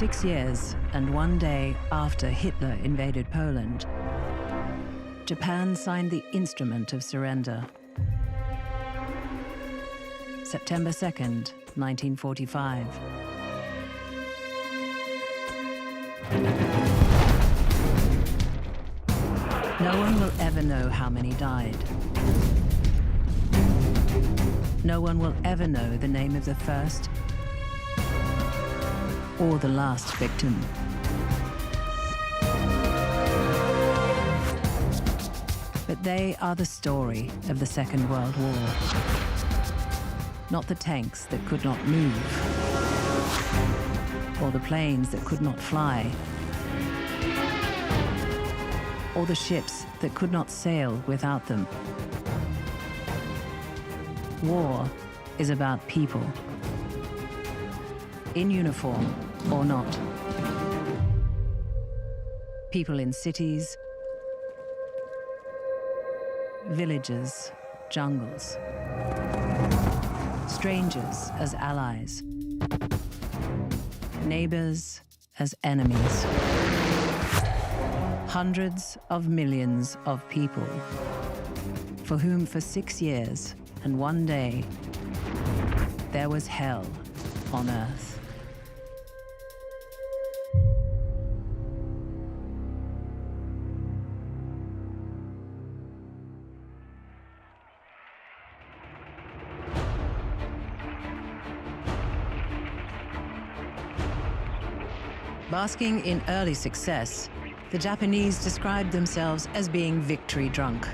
6 years and 1 day after Hitler invaded Poland, Japan signed the Instrument of Surrender. September 2nd, 1945. No one will ever know how many died. No one will ever know the name of the first or the last victim. But they are the story of the Second World War. Not the tanks that could not move, or the planes that could not fly, or the ships that could not sail without them. War is about people, in uniform or not. People in cities, villages, jungles. Strangers as allies. Neighbors as enemies. Hundreds of millions of people, for whom for 6 years and 1 day, there was hell on earth. Basking in early success, the Japanese described themselves as being victory drunk,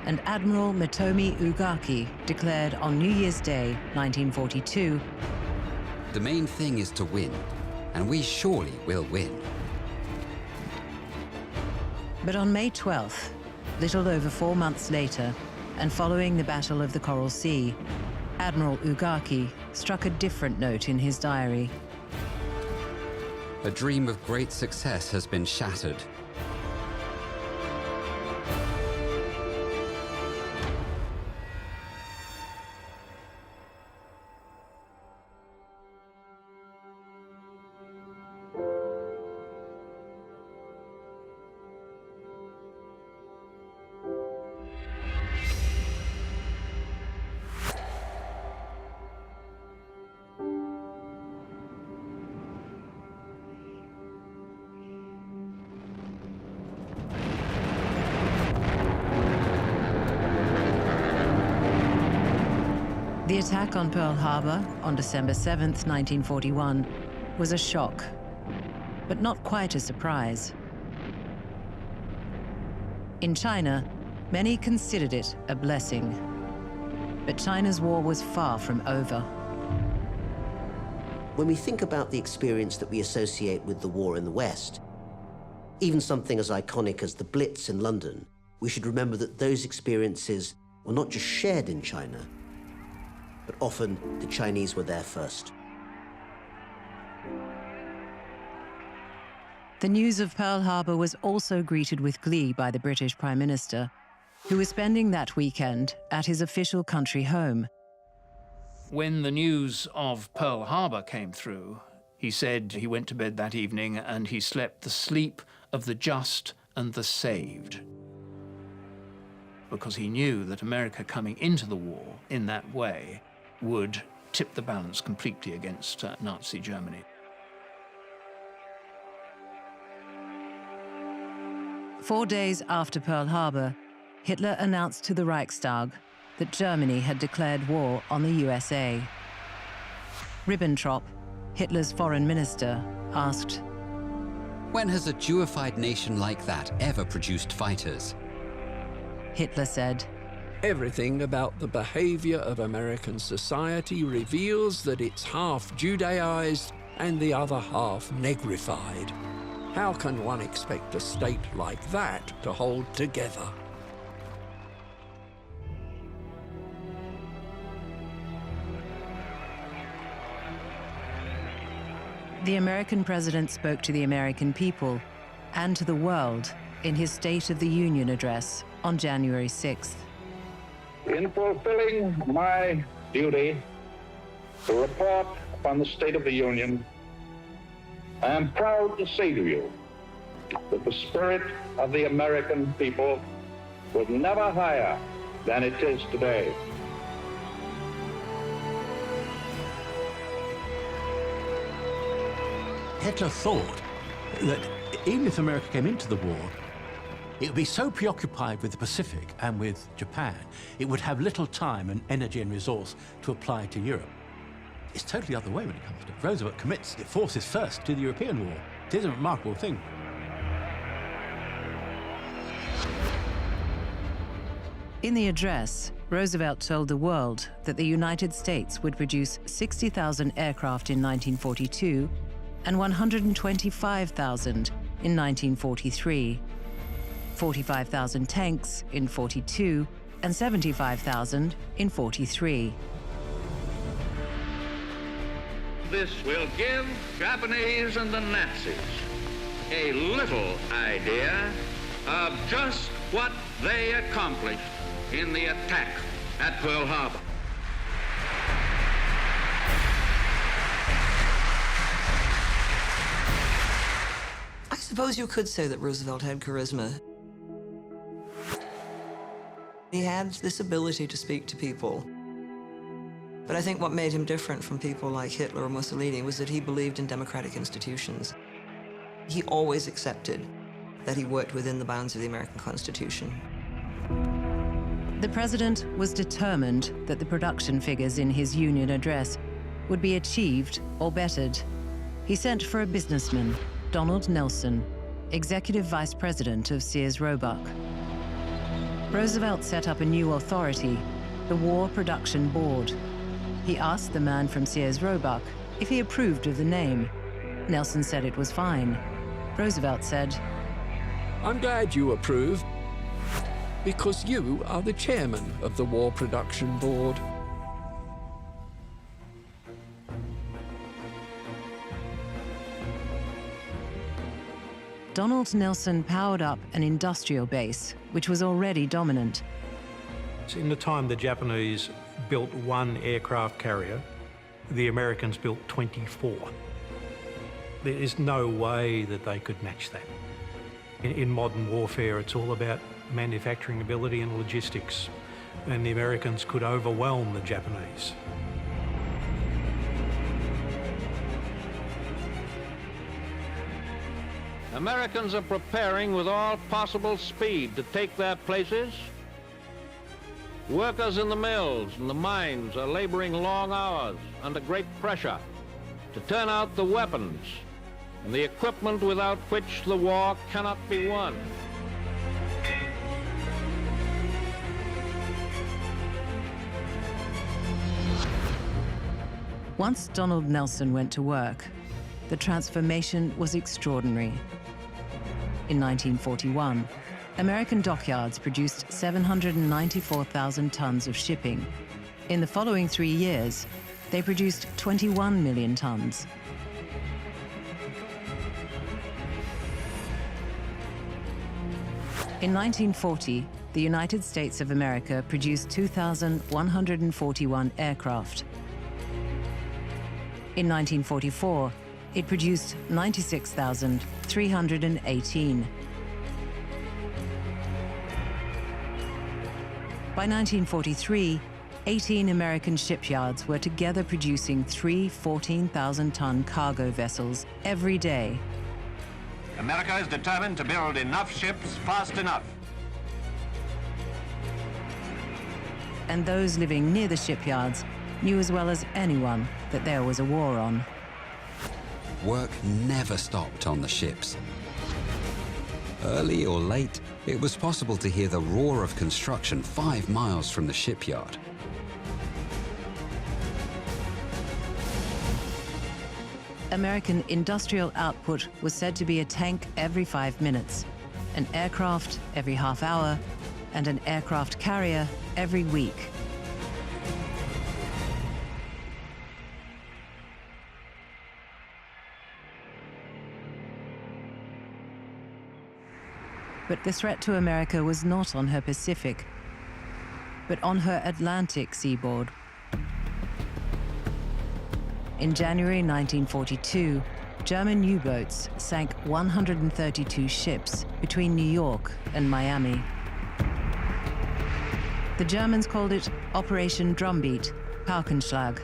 and Admiral Mitomi Ugaki declared on New Year's Day, 1942, "The main thing is to win, and we surely will win." But on May 12th, little over 4 months later, and following the Battle of the Coral Sea, Admiral Ugaki struck a different note in his diary. A dream of great success has been shattered. The attack on Pearl Harbor on December 7th, 1941, was a shock, but not quite a surprise. In China, many considered it a blessing, but China's war was far from over. When we think about the experience that we associate with the war in the West, even something as iconic as the Blitz in London, we should remember that those experiences were not just shared in China, but often the Chinese were there first. The news of Pearl Harbor was also greeted with glee by the British Prime Minister, who was spending that weekend at his official country home. When the news of Pearl Harbor came through, he said he went to bed that evening and he slept the sleep of the just and the saved, because he knew that America coming into the war in that way would tip the balance completely against Nazi Germany. Four days after Pearl Harbor, Hitler announced to the Reichstag that Germany had declared war on the USA. Ribbentrop, Hitler's foreign minister, asked, "When has a Jewified nation like that ever produced fighters?" Hitler said, "Everything about the behavior of American society reveals that it's half Judaized and the other half negrified. How can one expect a state like that to hold together?" The American president spoke to the American people and to the world in his State of the Union address on January 6th. In fulfilling my duty to report upon the State of the Union, I am proud to say to you that the spirit of the American people was never higher than it is today. Hitler thought that even if America came into the war, it would be so preoccupied with the Pacific and with Japan, it would have little time and energy and resource to apply to Europe. It's totally the other way when it comes to it. Roosevelt commits the forces first to the European war. It is a remarkable thing. In the address, Roosevelt told the world that the United States would produce 60,000 aircraft in 1942 and 125,000 in 1943, 45,000 tanks in 42 and 75,000 in 43. This will give Japanese and the Nazis a little idea of just what they accomplished in the attack at Pearl Harbor. I suppose you could say that Roosevelt had charisma. He had this ability to speak to people. But I think what made him different from people like Hitler or Mussolini was that he believed in democratic institutions. He always accepted that he worked within the bounds of the American Constitution. The president was determined that the production figures in his Union address would be achieved or bettered. He sent for a businessman, Donald Nelson, executive vice president of Sears Roebuck. Roosevelt set up a new authority, the War Production Board. He asked the man from Sears Roebuck if he approved of the name. Nelson said it was fine. Roosevelt said, I'm glad you approve, because you are the chairman of the War Production Board. Donald Nelson powered up an industrial base, which was already dominant. In the time the Japanese built one aircraft carrier, the Americans built 24. There is no way that they could match that. In modern warfare, it's all about manufacturing ability and logistics, and the Americans could overwhelm the Japanese. Americans are preparing with all possible speed to take their places. Workers in the mills and the mines are laboring long hours under great pressure to turn out the weapons and the equipment without which the war cannot be won. Once Donald Nelson went to work, the transformation was extraordinary. In 1941, American dockyards produced 794,000 tons of shipping. In the following 3 years, they produced 21 million tons. In 1940, the United States of America produced 2,141 aircraft. In 1944, it produced 96,318. By 1943, 18 American shipyards were together producing 3 14,000-ton cargo vessels every day. America is determined to build enough ships fast enough. And those living near the shipyards knew as well as anyone that there was a war on. Work never stopped on the ships. Early or late, it was possible to hear the roar of construction 5 miles from the shipyard. American industrial output was said to be a tank every 5 minutes, an aircraft every half hour, and an aircraft carrier every week. But the threat to America was not on her Pacific, but on her Atlantic seaboard. In January 1942, German U-boats sank 132 ships between New York and Miami. The Germans called it Operation Drumbeat, Paukenschlag,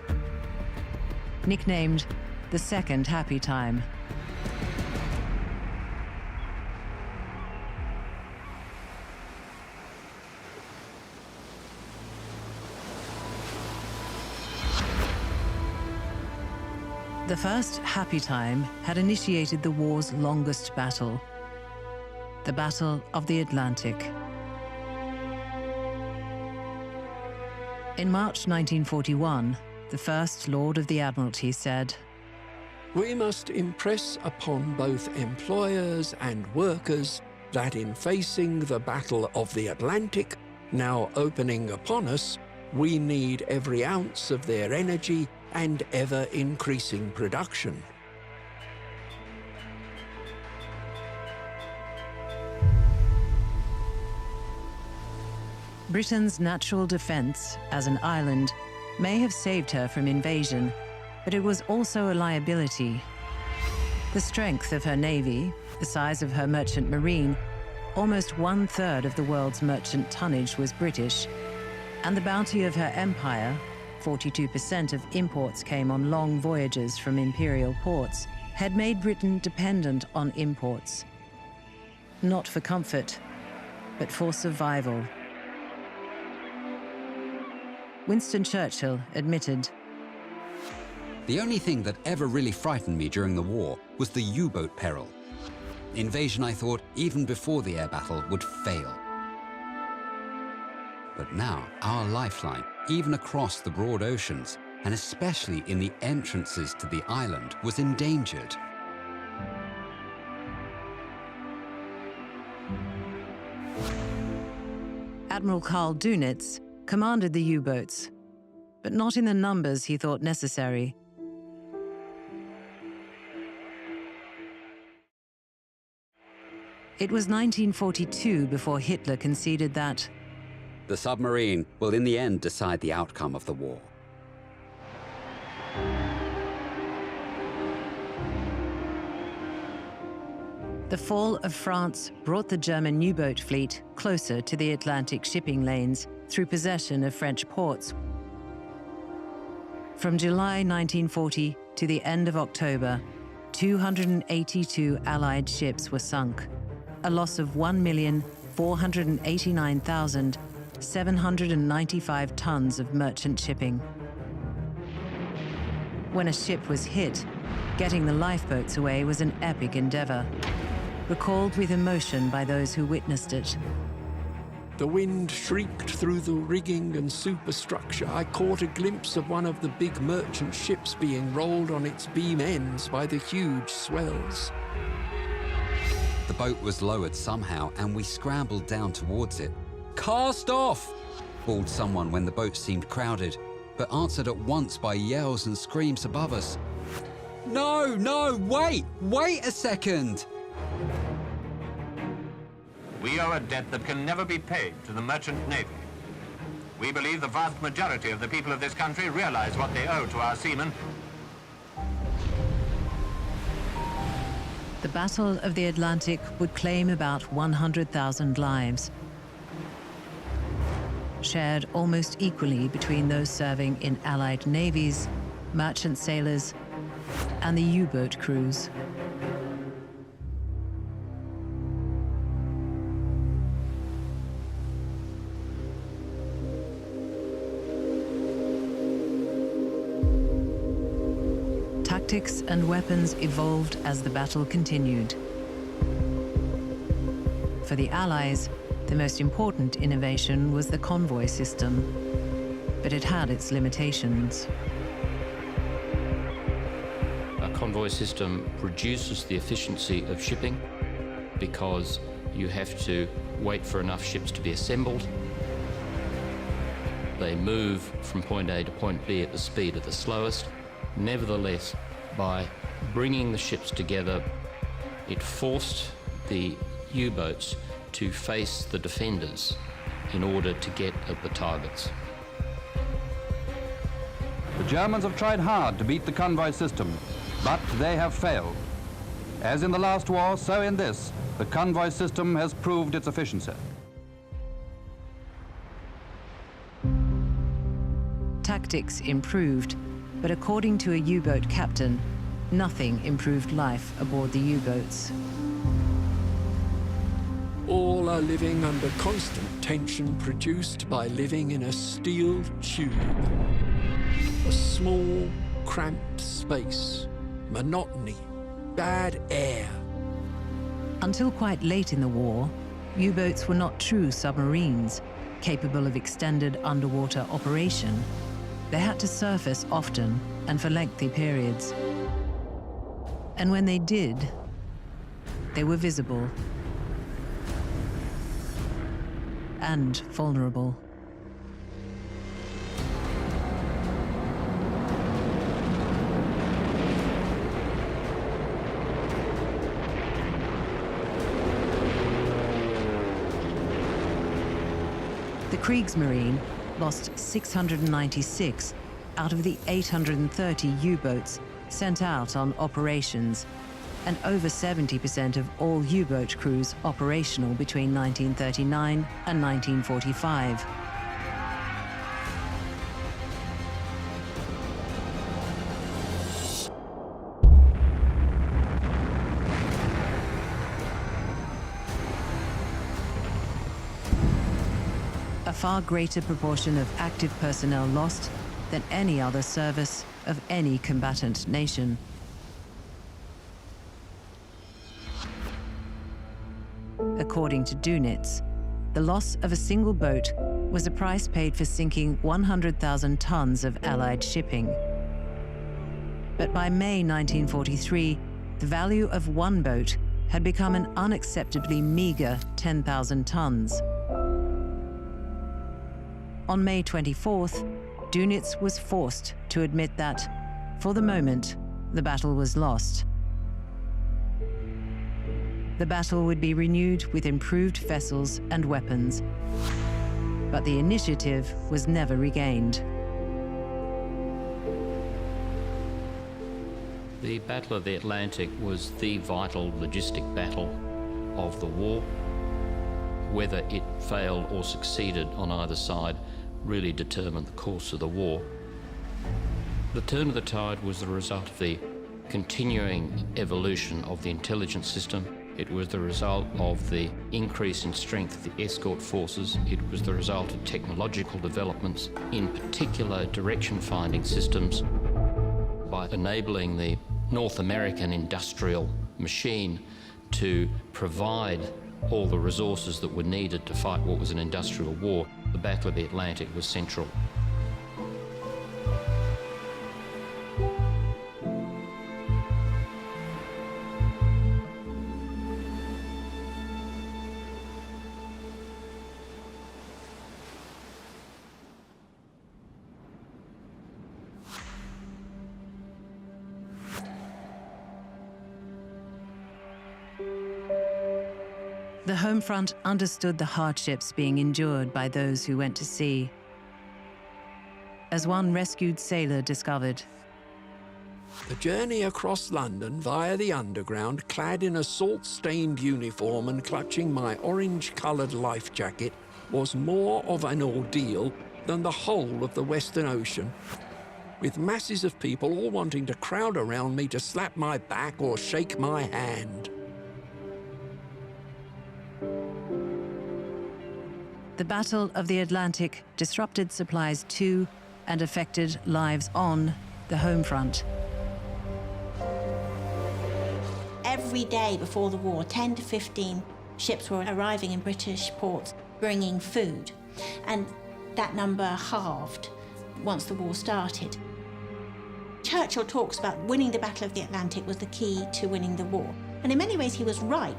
nicknamed the Second Happy Time. The first happy time had initiated the war's longest battle, the Battle of the Atlantic. In March 1941, the First Lord of the Admiralty said, "We must impress upon both employers and workers that in facing the Battle of the Atlantic, now opening upon us, we need every ounce of their energy and ever-increasing production." Britain's natural defence as an island may have saved her from invasion, but it was also a liability. The strength of her navy, the size of her merchant marine, almost 1/3 of the world's merchant tonnage was British, and the bounty of her empire, 42% of imports came on long voyages from imperial ports, had made Britain dependent on imports. Not for comfort, but for survival. Winston Churchill admitted, The only thing that ever really frightened me during the war was the U-boat peril. Invasion, I thought, even before the air battle, would fail. But now, our lifeline, even across the broad oceans, and especially in the entrances to the island, was endangered. Admiral Karl Dönitz commanded the U-boats, but not in the numbers he thought necessary. It was 1942 before Hitler conceded that The submarine will in the end decide the outcome of the war. the fall of France brought the German U-boat fleet closer to the Atlantic shipping lanes through possession of French ports. From July 1940 to the end of October, 282 Allied ships were sunk, a loss of 1,489,795 tons of merchant shipping. When a ship was hit, getting the lifeboats away was an epic endeavor, recalled with emotion by those who witnessed it. The wind shrieked through the rigging and superstructure. I caught a glimpse of one of the big merchant ships being rolled on its beam ends by the huge swells. The boat was lowered somehow, and we scrambled down towards it. "Cast off!" bawled someone when the boat seemed crowded, but answered at once by yells and screams above us. "No, no, wait a second!" We owe a debt that can never be paid to the merchant navy. We believe the vast majority of the people of this country realize what they owe to our seamen. The Battle of the Atlantic would claim about 100,000 lives, shared almost equally between those serving in Allied navies, merchant sailors, and the U-boat crews. Tactics and weapons evolved as the battle continued. For the Allies, the most important innovation was the convoy system, but it had its limitations. A convoy system reduces the efficiency of shipping because you have to wait for enough ships to be assembled. They move from point A to point B at the speed of the slowest. Nevertheless, by bringing the ships together, it forced the U-boats to face the defenders in order to get at the targets. The Germans have tried hard to beat the convoy system, but they have failed. As in the last war, so in this, the convoy system has proved its efficiency. Tactics improved, but according to a U-boat captain, nothing improved life aboard the U-boats. All are living under constant tension produced by living in a steel tube. A small, cramped space, monotony, bad air. Until quite late in the war, U-boats were not true submarines, capable of extended underwater operation. They had to surface often and for lengthy periods. And when they did, they were visible and vulnerable. The Kriegsmarine lost 696 out of the 830 U-boats sent out on operations, and over 70% of all U-boat crews operational between 1939 and 1945. A far greater proportion of active personnel lost than any other service of any combatant nation. According to Dunitz, the loss of a single boat was the price paid for sinking 100,000 tons of Allied shipping. But by May 1943, the value of one boat had become an unacceptably meager 10,000 tons. On May 24th, Dunitz was forced to admit that, for the moment, the battle was lost. The battle would be renewed with improved vessels and weapons, but the initiative was never regained. The Battle of the Atlantic was the vital logistic battle of the war. Whether it failed or succeeded on either side really determined the course of the war. The turn of the tide was the result of the continuing evolution of the intelligence system. It was the result of the increase in strength of the escort forces. It was the result of technological developments, in particular direction-finding systems, by enabling the North American industrial machine to provide all the resources that were needed to fight what was an industrial war. The Battle of the Atlantic was central. The home front understood the hardships being endured by those who went to sea. As one rescued sailor discovered, The journey across London via the Underground, clad in a salt-stained uniform and clutching my orange-coloured life jacket, was more of an ordeal than the whole of the Western Ocean, with masses of people all wanting to crowd around me to slap my back or shake my hand. the Battle of the Atlantic disrupted supplies to and affected lives on the home front. Every day before the war, 10 to 15 ships were arriving in British ports bringing food, and that number halved once the war started. Churchill talks about winning the Battle of the Atlantic was the key to winning the war, and in many ways he was right.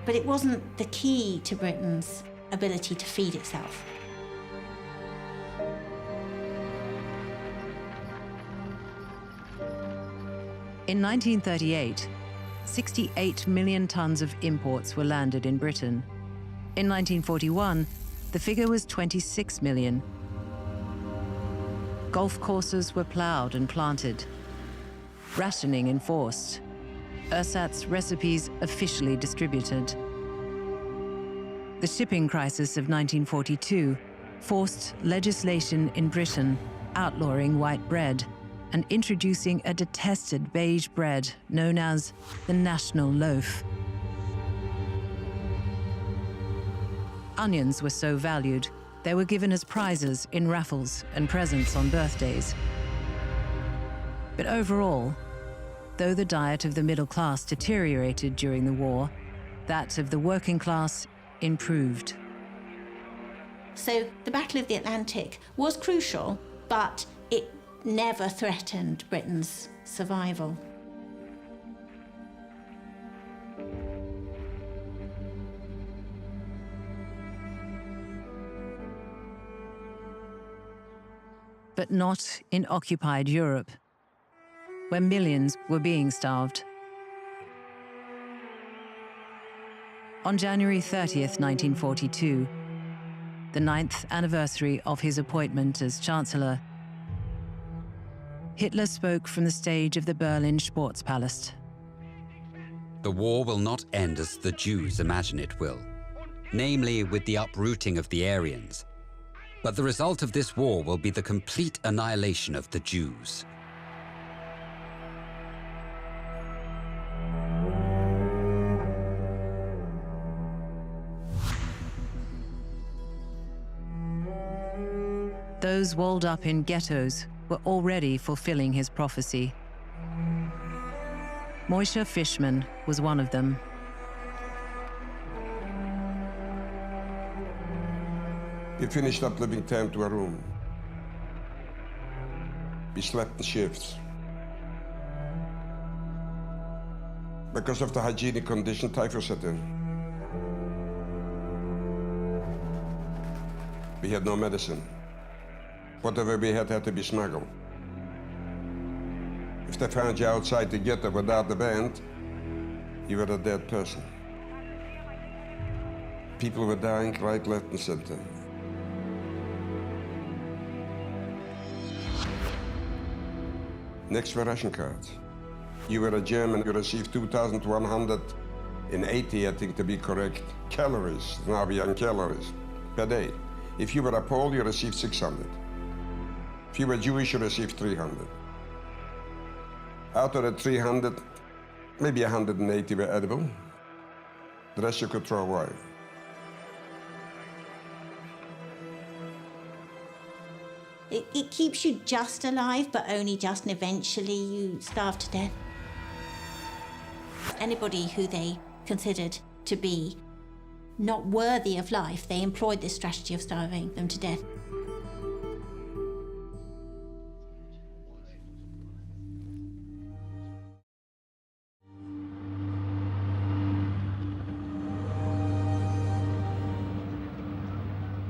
But it wasn't the key to Britain's ability to feed itself. In 1938, 68 million tons of imports were landed in Britain. In 1941, the figure was 26 million. Golf courses were ploughed and planted, rationing enforced, ersatz recipes officially distributed. The shipping crisis of 1942 forced legislation in Britain outlawing white bread and introducing a detested beige bread known as the national loaf. Onions were so valued, they were given as prizes in raffles and presents on birthdays. But overall, though the diet of the middle class deteriorated during the war, that of the working class improved. So the Battle of the Atlantic was crucial, but it never threatened Britain's survival. But not in occupied Europe, where millions were being starved. On January 30th, 1942, the 9th anniversary of his appointment as Chancellor, Hitler spoke from the stage of the Berlin Sportspalast. The war will not end as the Jews imagine it will, namely with the uprooting of the Aryans. But the result of this war will be the complete annihilation of the Jews. Those walled up in ghettos were already fulfilling his prophecy. Moishe Fishman was one of them. We finished up living 10 to a room. We slept in shifts. Because of the hygienic condition, typhus set in. We had no medicine. Whatever we had to be smuggled. If they found you outside the ghetto without the band, you were a dead person. People were dying right, left, and center. Next were ration cards. You were a German, you received 2,180, I think to be correct, calories, now we are in calories, per day. If you were a Pole, you received 600. If you were Jewish, you received 300. Out of the 300, maybe 180 were edible. The rest you could throw away. It keeps you just alive, but only just, and eventually you starve to death. Anybody who they considered to be not worthy of life, they employed this strategy of starving them to death.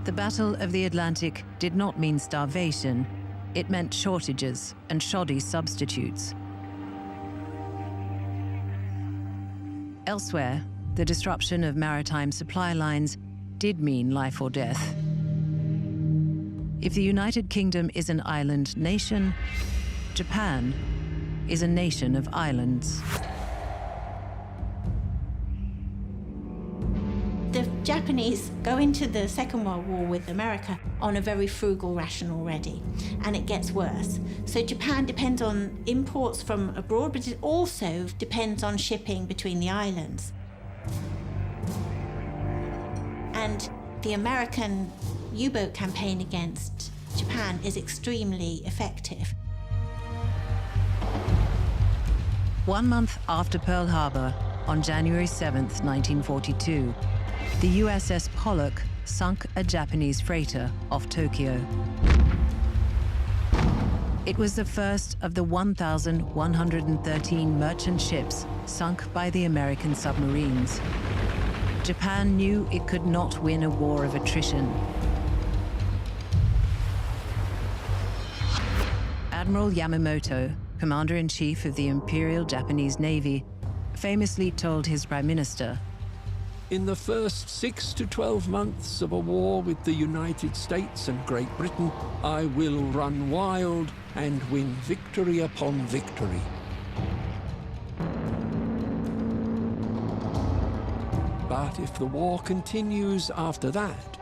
The Battle of the Atlantic did not mean starvation. It meant shortages and shoddy substitutes. Elsewhere, the disruption of maritime supply lines did mean life or death. If the United Kingdom is an island nation, Japan is a nation of islands. The Japanese go into the Second World War with America on a very frugal ration already, and it gets worse. So Japan depends on imports from abroad, but it also depends on shipping between the islands. And the American U-boat campaign against Japan is extremely effective. 1 month after Pearl Harbor, on January 7th, 1942, the USS Pollock sunk a Japanese freighter off Tokyo. It was the first of the 1,113 merchant ships sunk by the American submarines. Japan knew it could not win a war of attrition. Admiral Yamamoto, Commander-in-Chief of the Imperial Japanese Navy, famously told his Prime Minister, "In the first 6 to 12 months of a war with the United States and Great Britain, I will run wild and win victory upon victory." But if the war continues after that,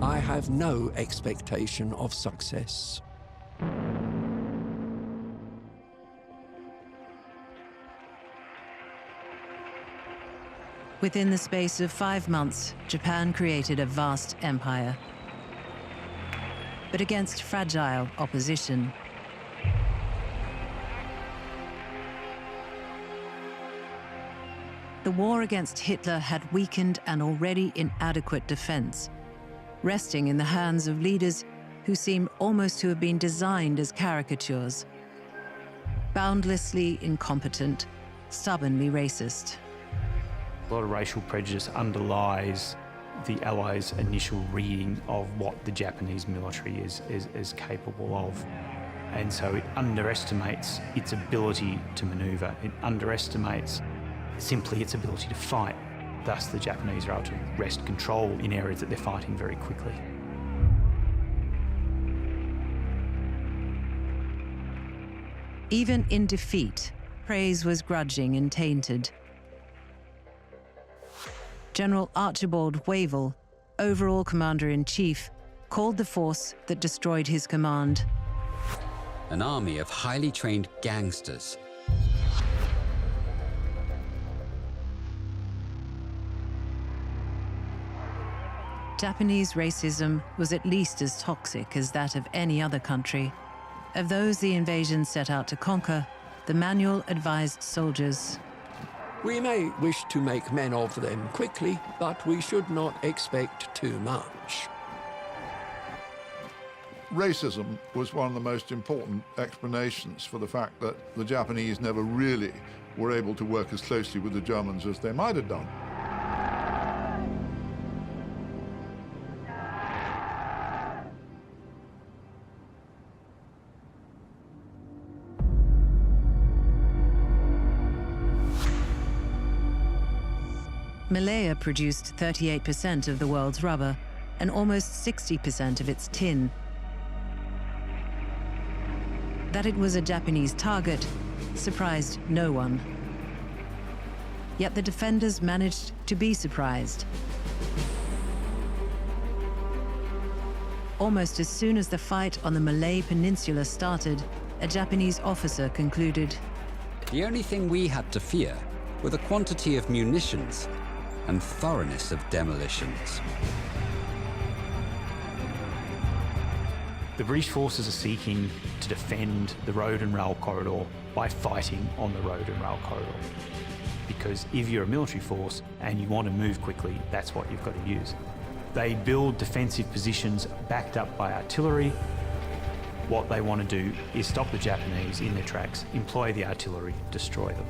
I have no expectation of success. Within the space of 5 months, Japan created a vast empire. But against fragile opposition. The war against Hitler had weakened an already inadequate defense, resting in the hands of leaders who seem almost to have been designed as caricatures. Boundlessly incompetent, stubbornly racist. A lot of racial prejudice underlies the Allies' initial reading of what the Japanese military is capable of. And so it underestimates its ability to maneuver. It underestimates simply its ability to fight. Thus, the Japanese are able to wrest control in areas that they're fighting very quickly. Even in defeat, praise was grudging and tainted. General Archibald Wavell, overall commander-in-chief, called the force that destroyed his command an army of highly trained gangsters. Japanese racism was at least as toxic as that of any other country. Of those the invasion set out to conquer, the manual advised soldiers. We may wish to make men of them quickly, but we should not expect too much. Racism was one of the most important explanations for the fact that the Japanese never really were able to work as closely with the Germans as they might have done. Malaya produced 38% of the world's rubber and almost 60% of its tin. That it was a Japanese target surprised no one. Yet the defenders managed to be surprised. Almost as soon as the fight on the Malay Peninsula started, a Japanese officer concluded, "The only thing we had to fear were the quantity of munitions and thoroughness of demolitions." The British forces are seeking to defend the road and rail corridor by fighting on the road and rail corridor. Because if you're a military force and you want to move quickly, that's what you've got to use. They build defensive positions backed up by artillery. What they want to do is stop the Japanese in their tracks, employ the artillery, destroy them.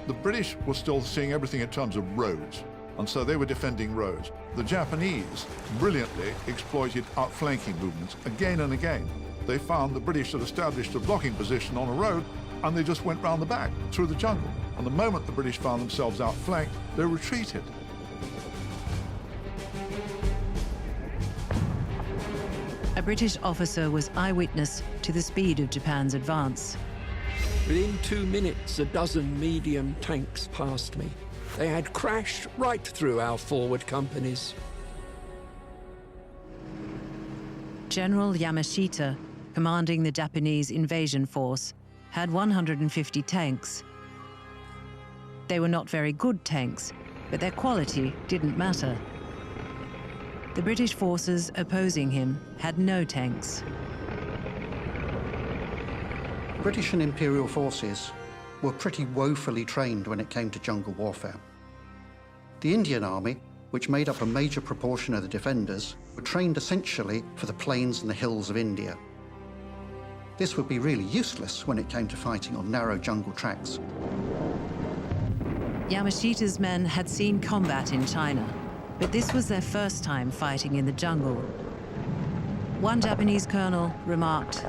The British were still seeing everything in terms of roads, and so they were defending roads. The Japanese brilliantly exploited outflanking movements again and again. They found the British had established a blocking position on a road, and they just went round the back, through the jungle. And the moment the British found themselves outflanked, they retreated. A British officer was eyewitness to the speed of Japan's advance. Within 2 minutes, a dozen medium tanks passed me. They had crashed right through our forward companies. General Yamashita, commanding the Japanese invasion force, had 150 tanks. They were not very good tanks, but their quality didn't matter. The British forces opposing him had no tanks. British and Imperial forces were pretty woefully trained when it came to jungle warfare. The Indian Army, which made up a major proportion of the defenders, were trained essentially for the plains and the hills of India. This would be really useless when it came to fighting on narrow jungle tracks. Yamashita's men had seen combat in China, but this was their first time fighting in the jungle. One Japanese colonel remarked,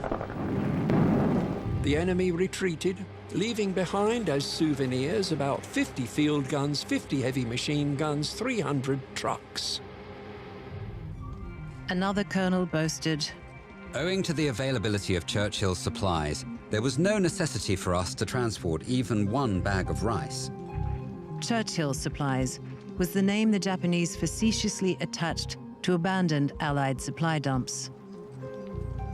The enemy retreated, leaving behind as souvenirs about 50 field guns, 50 heavy machine guns, 300 trucks. Another colonel boasted, "Owing to the availability of Churchill's supplies, there was no necessity for us to transport even one bag of rice. Churchill supplies was the name the Japanese facetiously attached to abandoned Allied supply dumps.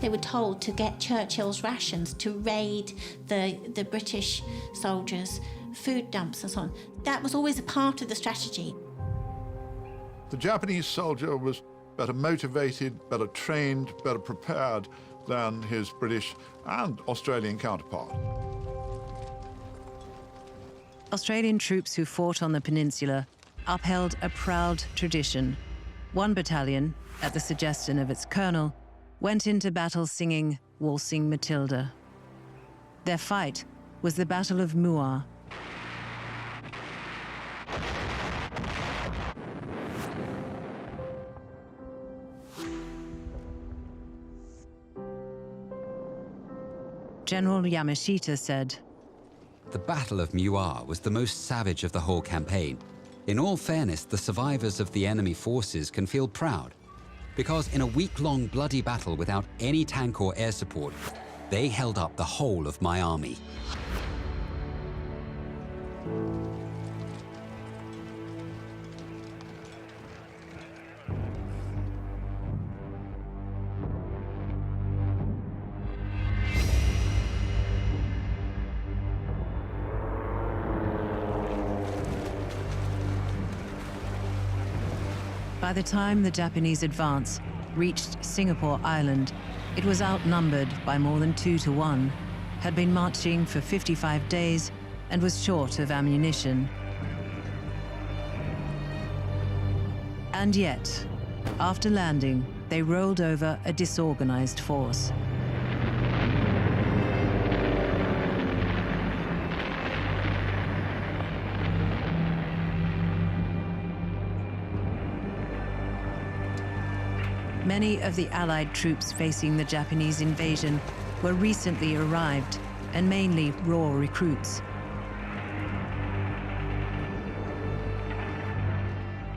They were told to get Churchill's rations to raid the British soldiers' food dumps and so on. That was always a part of the strategy. The Japanese soldier was better motivated, better trained, better prepared than his British and Australian counterpart. Australian troops who fought on the peninsula upheld a proud tradition. One battalion, at the suggestion of its colonel, went into battle singing Waltzing Matilda. Their fight was the Battle of Muar. General Yamashita said, "The Battle of Muar was the most savage of the whole campaign. In all fairness, the survivors of the enemy forces can feel proud, because in a week-long bloody battle without any tank or air support, they held up the whole of my army." By the time the Japanese advance reached Singapore Island, it was outnumbered by more than 2 to 1, had been marching for 55 days, and was short of ammunition. And yet, after landing, they rolled over a disorganized force. Many of the Allied troops facing the Japanese invasion were recently arrived and mainly raw recruits.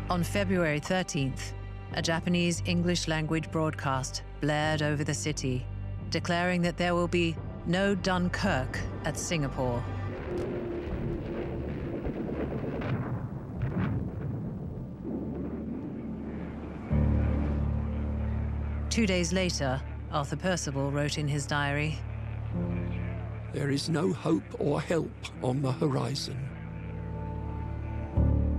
On February 13th, a Japanese English-language broadcast blared over the city, declaring that there will be no Dunkirk at Singapore. Two days later, Arthur Percival wrote in his diary, "There is no hope or help on the horizon."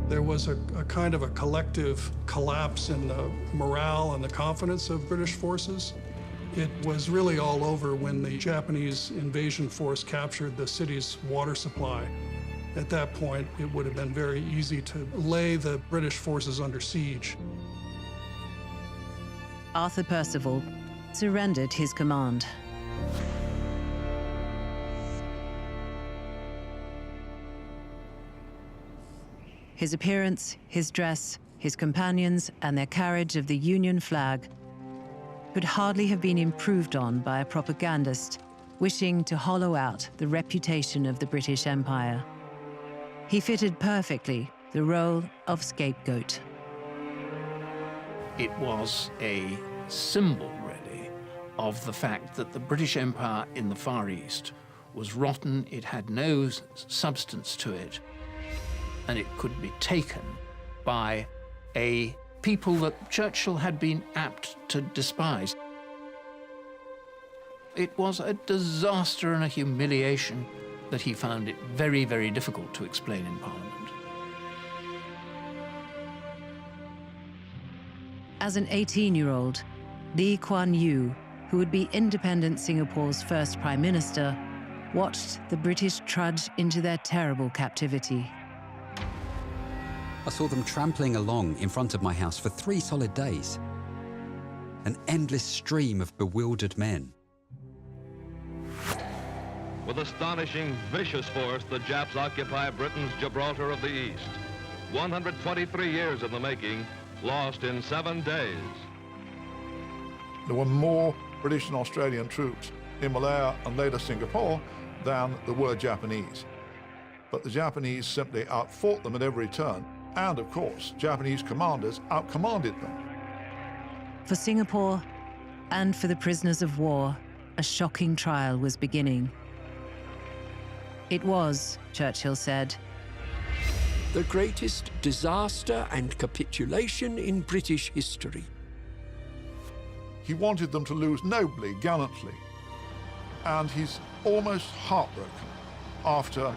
There was a kind of a collective collapse in the morale and the confidence of British forces. It was really all over when the Japanese invasion force captured the city's water supply. At that point, it would have been very easy to lay the British forces under siege. Arthur Percival surrendered his command. His appearance, his dress, his companions, and their carriage of the Union flag could hardly have been improved on by a propagandist wishing to hollow out the reputation of the British Empire. He fitted perfectly the role of scapegoat. It was a symbol, really, of the fact that the British Empire in the Far East was rotten, it had no substance to it, and it could be taken by a people that Churchill had been apt to despise. It was a disaster and a humiliation that he found it very, very difficult to explain in Parliament. As an 18-year-old, Lee Kuan Yew, who would be independent Singapore's first Prime Minister, watched the British trudge into their terrible captivity. I saw them trampling along in front of my house for 3 solid days. An endless stream of bewildered men. With astonishing, vicious force, the Japs occupy Britain's Gibraltar of the East. 123 years in the making, lost in 7 days. There were more British and Australian troops in Malaya and later Singapore than there were Japanese. But the Japanese simply outfought them at every turn. And of course, Japanese commanders outcommanded them. For Singapore and for the prisoners of war, a shocking trial was beginning. It was, Churchill said, the greatest disaster and capitulation in British history. He wanted them to lose nobly, gallantly, and he's almost heartbroken after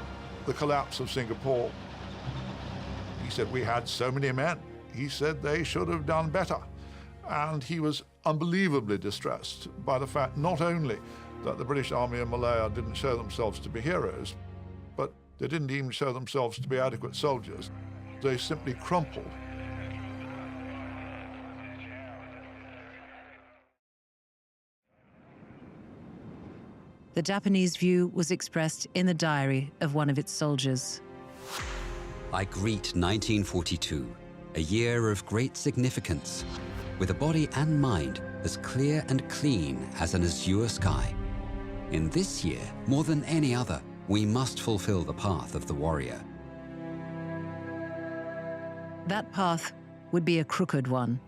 the collapse of Singapore. He said, we had so many men. He said they should have done better. And he was unbelievably distressed by the fact not only that the British Army in Malaya didn't show themselves to be heroes, but they didn't even show themselves to be adequate soldiers. They simply crumpled. The Japanese view was expressed in the diary of one of its soldiers. I greet 1942, a year of great significance, with a body and mind as clear and clean as an azure sky. In this year, more than any other, we must fulfill the path of the warrior. That path would be a crooked one.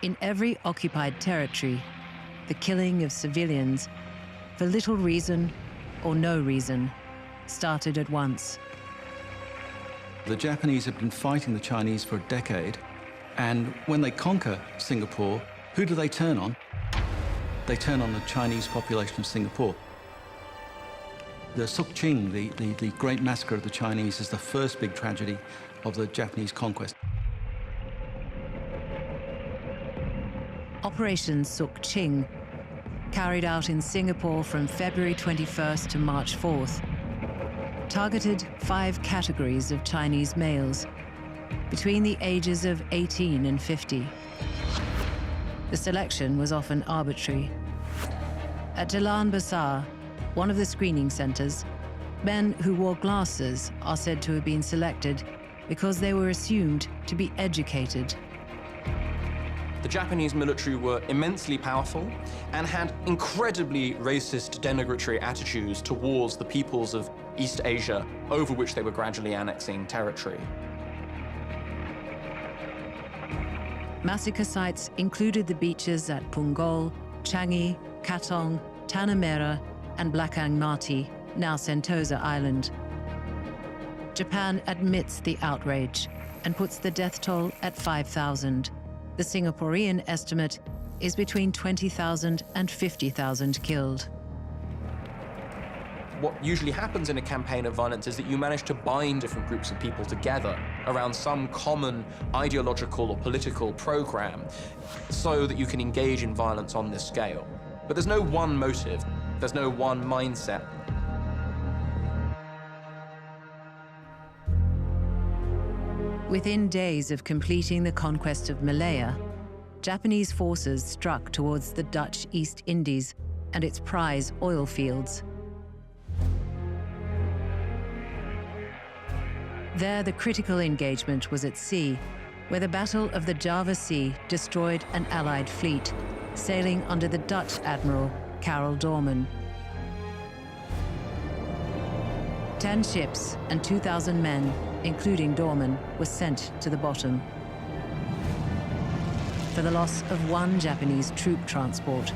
In every occupied territory, the killing of civilians, for little reason or no reason, started at once. The Japanese have been fighting the Chinese for a decade, and when they conquer Singapore, who do they turn on? They turn on the Chinese population of Singapore. The Sukching, the great massacre of the Chinese, is the first big tragedy of the Japanese conquest. Operation Sukching, carried out in Singapore from February 21st to March 4th, targeted 5 categories of Chinese males between the ages of 18 and 50. The selection was often arbitrary. At Jalan Besar, one of the screening centers, men who wore glasses are said to have been selected because they were assumed to be educated. The Japanese military were immensely powerful and had incredibly racist, denigratory attitudes towards the peoples of East Asia, over which they were gradually annexing territory. Massacre sites included the beaches at Punggol, Changi, Katong, Tanah Merah, and Blakang Mati, now Sentosa Island. Japan admits the outrage and puts the death toll at 5,000. The Singaporean estimate is between 20,000 and 50,000 killed. What usually happens in a campaign of violence is that you manage to bind different groups of people together around some common ideological or political program so that you can engage in violence on this scale. But there's no one motive, there's no one mindset. Within days of completing the conquest of Malaya, Japanese forces struck towards the Dutch East Indies and its prize oil fields. There, the critical engagement was at sea, where the Battle of the Java Sea destroyed an Allied fleet, sailing under the Dutch Admiral Karel Doorman. 10 ships and 2,000 men, including Doorman, were sent to the bottom for the loss of 1 Japanese troop transport.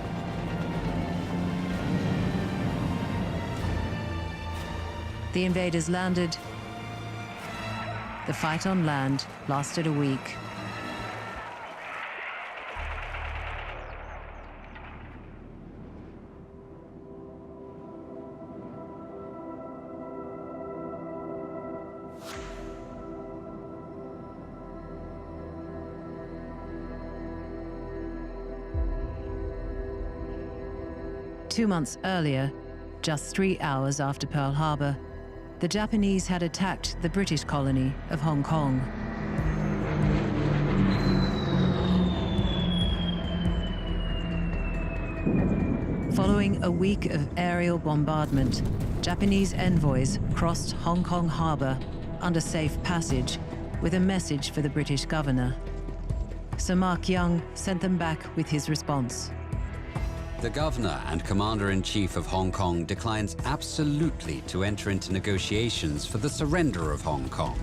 The invaders landed. The fight on land lasted a week. Two months earlier, just 3 hours after Pearl Harbor, the Japanese had attacked the British colony of Hong Kong. Following a week of aerial bombardment, Japanese envoys crossed Hong Kong Harbor under safe passage with a message for the British governor. Sir Mark Young sent them back with his response. The governor and commander-in-chief of Hong Kong declines absolutely to enter into negotiations for the surrender of Hong Kong.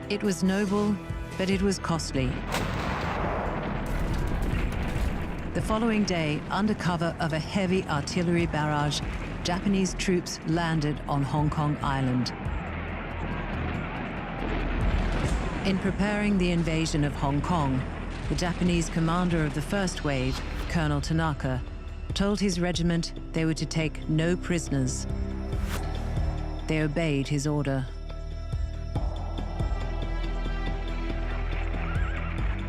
It was noble, but it was costly. The following day, under cover of a heavy artillery barrage, Japanese troops landed on Hong Kong Island. In preparing the invasion of Hong Kong, the Japanese commander of the first wave, Colonel Tanaka, told his regiment they were to take no prisoners. They obeyed his order.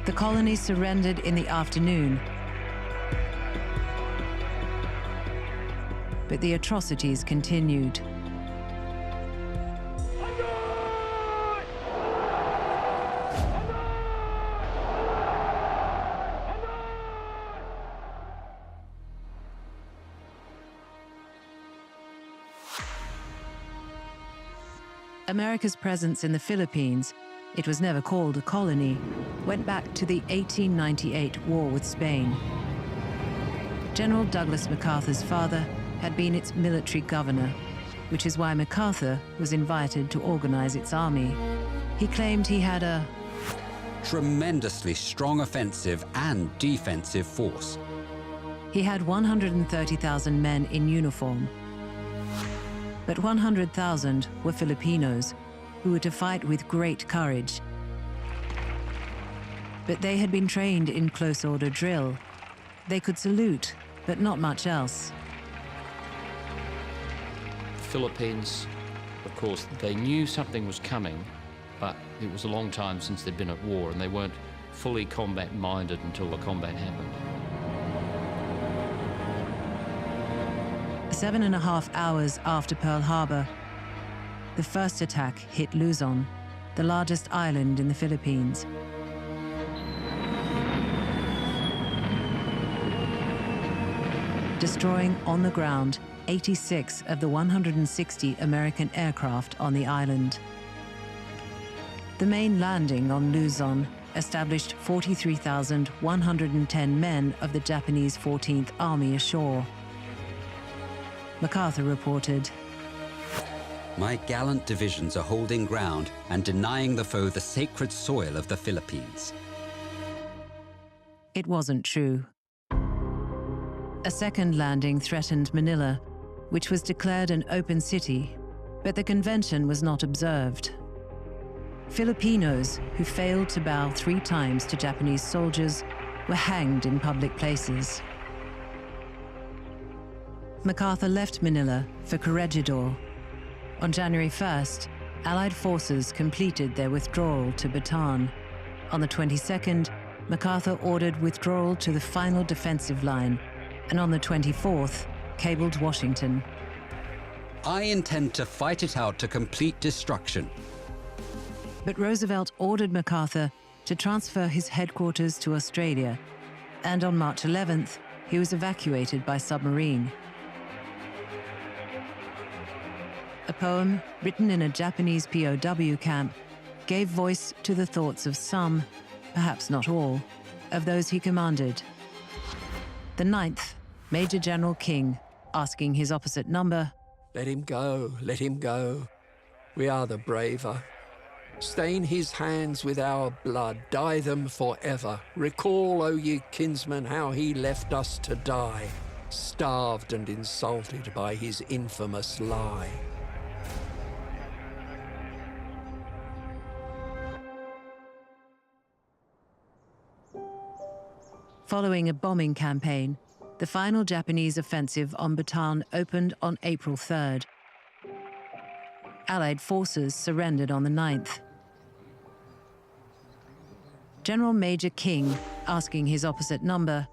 The colony surrendered in the afternoon, but the atrocities continued. America's presence in the Philippines, it was never called a colony, went back to the 1898 war with Spain. General Douglas MacArthur's father had been its military governor, which is why MacArthur was invited to organize its army. He claimed he had a tremendously strong offensive and defensive force. He had 130,000 men in uniform, but 100,000 were Filipinos who were to fight with great courage. But they had been trained in close order drill. They could salute, but not much else. Philippines, of course, they knew something was coming, but it was a long time since they'd been at war, and they weren't fully combat-minded until the combat happened. 7.5 hours after Pearl Harbor, the first attack hit Luzon, the largest island in the Philippines. Destroying on the ground 86 of the 160 American aircraft on the island. The main landing on Luzon established 43,110 men of the Japanese 14th Army ashore. MacArthur reported, "My gallant divisions are holding ground and denying the foe the sacred soil of the Philippines." It wasn't true. A second landing threatened Manila, which was declared an open city, but the convention was not observed. Filipinos who failed to bow 3 times to Japanese soldiers were hanged in public places. MacArthur left Manila for Corregidor. On January 1st, Allied forces completed their withdrawal to Bataan. On the 22nd, MacArthur ordered withdrawal to the final defensive line, and on the 24th, cabled Washington. "I intend to fight it out to complete destruction." But Roosevelt ordered MacArthur to transfer his headquarters to Australia, and on March 11th, he was evacuated by submarine. A poem written in a Japanese POW camp gave voice to the thoughts of some, perhaps not all, of those he commanded. The 9th, Major General King, asking his opposite number, "Let him go, let him go. We are the braver. Stain his hands with our blood, dye them forever. Recall, O ye kinsmen, how he left us to die, starved and insulted by his infamous lie." Following a bombing campaign, the final Japanese offensive on Bataan opened on April 3rd. Allied forces surrendered on the 9th. General Major King, asking his opposite number,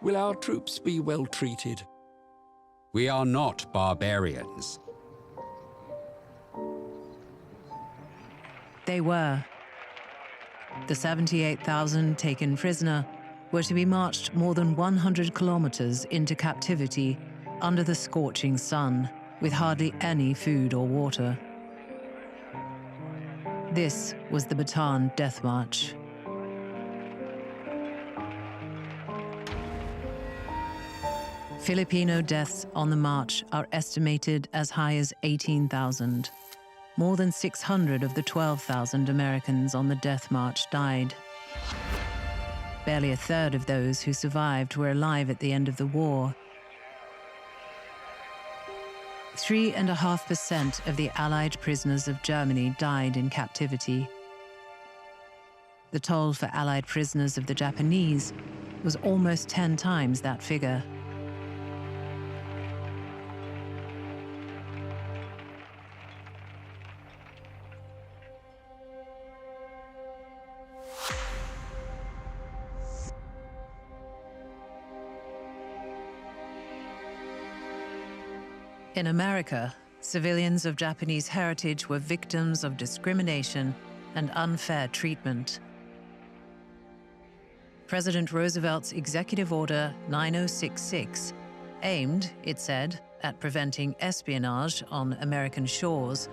"Will our troops be well treated?" "We are not barbarians." They were. The 78,000 taken prisoner were to be marched more than 100 kilometers into captivity under the scorching sun, with hardly any food or water. This was the Bataan Death March. Filipino deaths on the march are estimated as high as 18,000. More than 600 of the 12,000 Americans on the Death March died. Barely a third of those who survived were alive at the end of the war. 3.5% of the Allied prisoners of Germany died in captivity. The toll for Allied prisoners of the Japanese was almost 10 times that figure. In America, civilians of Japanese heritage were victims of discrimination and unfair treatment. President Roosevelt's Executive Order 9066 aimed, it said, at preventing espionage on American shores,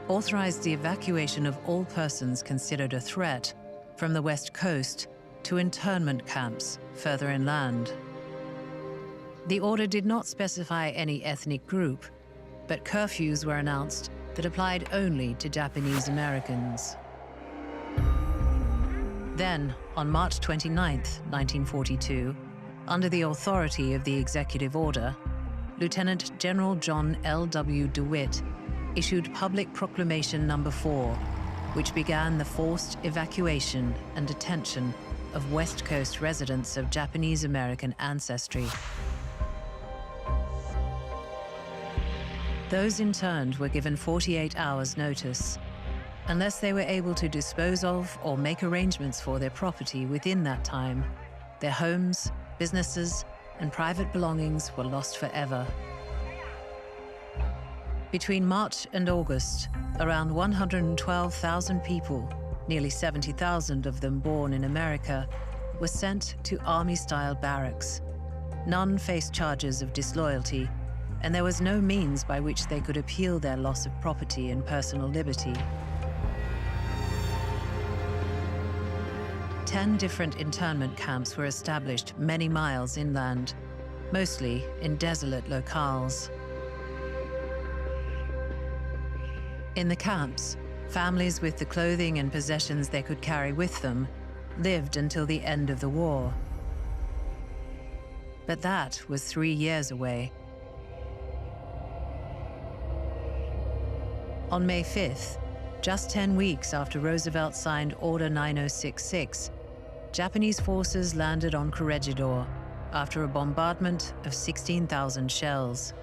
authorized the evacuation of all persons considered a threat from the West Coast to internment camps further inland. The order did not specify any ethnic group, but curfews were announced that applied only to Japanese Americans. Then, on March 29, 1942, under the authority of the executive order, Lieutenant General John L.W. DeWitt issued Public Proclamation No. 4, which began the forced evacuation and detention of West Coast residents of Japanese American ancestry. Those interned were given 48 hours' notice. Unless they were able to dispose of or make arrangements for their property within that time, their homes, businesses, and private belongings were lost forever. Between March and August, around 112,000 people, nearly 70,000 of them born in America, were sent to army-style barracks. None faced charges of disloyalty, and there was no means by which they could appeal their loss of property and personal liberty. 10 different internment camps were established many miles inland, mostly in desolate locales. In the camps, families with the clothing and possessions they could carry with them lived until the end of the war. But that was 3 years away. On May 5th, just 10 weeks after Roosevelt signed Order 9066, Japanese forces landed on Corregidor after a bombardment of 16,000 shells.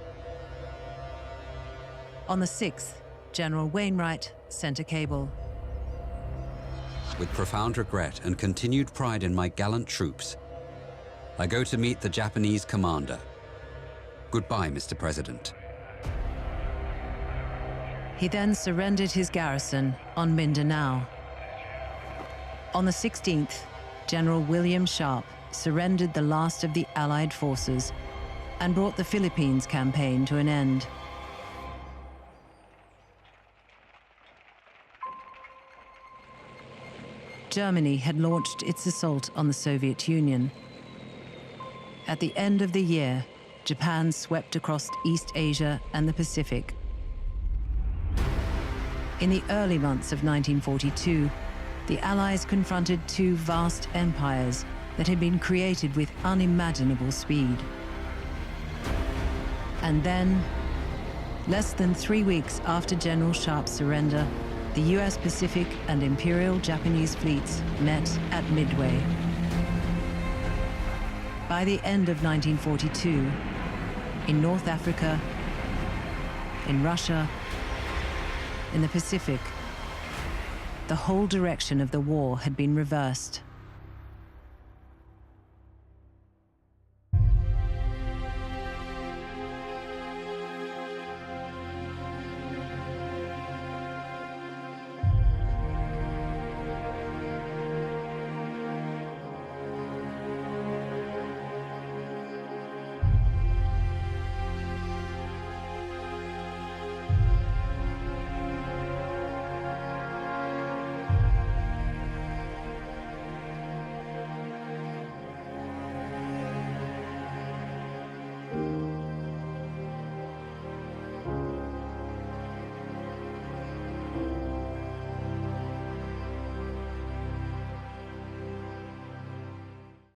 On the 6th, General Wainwright sent a cable. With profound regret and continued pride in my gallant troops, I go to meet the Japanese commander. Goodbye, Mr. President. He then surrendered his garrison on Mindanao. On the 16th, General William Sharp surrendered the last of the Allied forces and brought the Philippines campaign to an end. Germany had launched its assault on the Soviet Union. At the end of the year, Japan swept across East Asia and the Pacific. In the early months of 1942, the Allies confronted two vast empires that had been created with unimaginable speed. And then, less than 3 weeks after General Sharp's surrender, the US Pacific and Imperial Japanese fleets met at Midway. By the end of 1942, in North Africa, in Russia, in the Pacific, the whole direction of the war had been reversed.